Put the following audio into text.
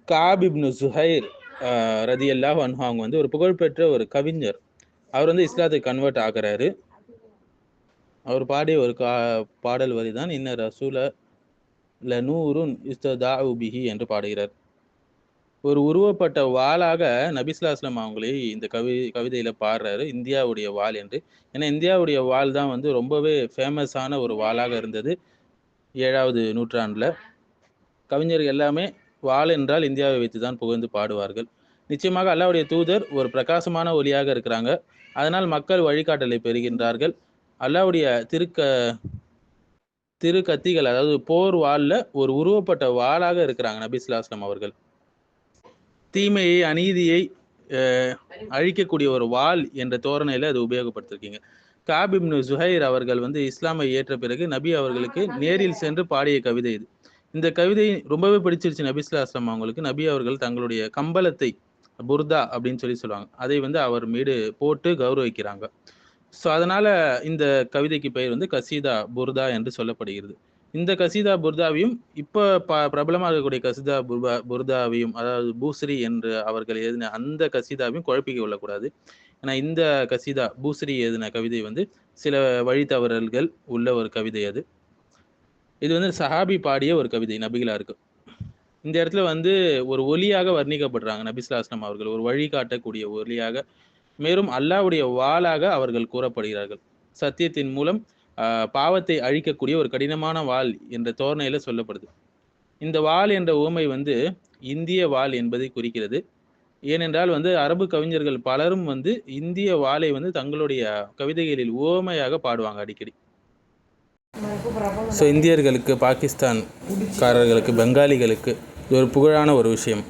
காப் இப்னு Zuhair ரதியல்லாஹு அன்ஹு அவங்க வந்து ஒரு புகழ்பெற்ற ஒரு கவிஞர். அவர் வந்து இஸ்லாத்துக்கு கன்வெர்ட் ஆகிறாரு. அவர் பாடிய ஒரு பாடல் வரிதான் இன்ன ரசூல லநூருன் இஸ்ததாஉ பிஹி என்று பாடுகிறார். ஒரு உருவப்பட்ட வாளாக நபி ஸல்லல்லாஹு அலைஹி வஸல்லம் அவங்களே இந்த கவிதையில பாடுறாரு, இந்தியாவுடைய வாள் என்று. ஏன்னா இந்தியாவுடைய வாள் தான் வந்து ரொம்பவே ஃபேமஸான ஒரு வாளாக இருந்தது 7வது நூற்றாண்டுல. கவிஞர்கள் எல்லாமே வாள் என்றால் இந்தியாவை வைத்து தான் புகழ்ந்து பாடுவார்கள். நிச்சயமாக அல்லாஹ்வுடைய தூதர் ஒரு பிரகாசமான ஒளியாக இருக்கிறாங்க. அதனால் மக்கள் வழிகாட்டலை பெறுகின்றார்கள். அல்லாஹ்வுடைய திரு கத்திகள், அதாவது போர் வாள்ல ஒரு உருவப்பட்ட வாளாக இருக்கிறாங்க நபி ஸல்லல்லாஹு அலைஹி வஸல்லம் அவர்கள். தீமையை, அநீதியை அழிக்கக்கூடிய ஒரு வாள் என்ற தோரணையில அது உபயோகப்படுத்திருக்கீங்க. காப் இப்னு சுஹைர் அவர்கள் வந்து இஸ்லாமை ஏற்ற பிறகு நபி அவர்களுக்கு நேரில் சென்று பாடிய கவிதை இது. இந்த கவிதை ரொம்பவே பிடிச்சிருச்சு நபி ஸல்லல்லாஹு அலைஹி வஸல்லம் அவங்களுக்கு. நபி அவர்கள் தங்களுடைய கம்பளத்தை, புர்தா அப்படின்னு சொல்லுவாங்க, அதை வந்து அவர் மீது போட்டு கௌரவிக்கிறாங்க. ஸோ அதனால இந்த கவிதைக்கு பெயர் வந்து கசீதா புர்தா என்று சொல்லப்படுகிறது. இந்த கசீதா புர்தாவையும் இப்போ பிரபலமாக இருக்கக்கூடிய கசீதா புர்தாவையும், அதாவது பூஸ்ரி என்று அவர்கள் எழுதின அந்த கசீதாவையும் குழப்பிக்க கொள்ளக்கூடாது. ஏன்னா இந்த கசீதா பூஸ்ரி எழுதின கவிதை வந்து சில வழித்தவறல்கள் உள்ள ஒரு கவிதை அது. இது வந்து சஹாபி பாடிய ஒரு கவிதை நபிகளாருக்கு. இந்த இடத்துல வந்து ஒரு ஒலியாக வர்ணிக்கப்படுறாங்க நபி ஸல்லல்லாஹு அலைஹி வஸல்லம் அவர்கள், ஒரு வழிகாட்டக்கூடிய ஒலியாக. மேலும் அல்லாஹ்வுடைய வாளாக அவர்கள் கூறப்படுகிறார்கள். சத்தியத்தின் மூலம் பாவத்தை அழிக்கக்கூடிய ஒரு கடினமான வாள் என்ற தோரணையில சொல்லப்படுது. இந்த வாள் என்ற உவமை வந்து இந்திய வாள் என்பதை குறிக்கிறது. ஏனென்றால் வந்து அரபு கவிஞர்கள் பலரும் வந்து இந்திய வாளை வந்து தங்களுடைய கவிதைகளில் உவமையாக பாடுவாங்க அடிக்கடி. ஸோ இந்தியர்களுக்கு, பாகிஸ்தான்காரர்களுக்கு, பெங்காலிகளுக்கு இது ஒரு புகழான ஒரு விஷயம்.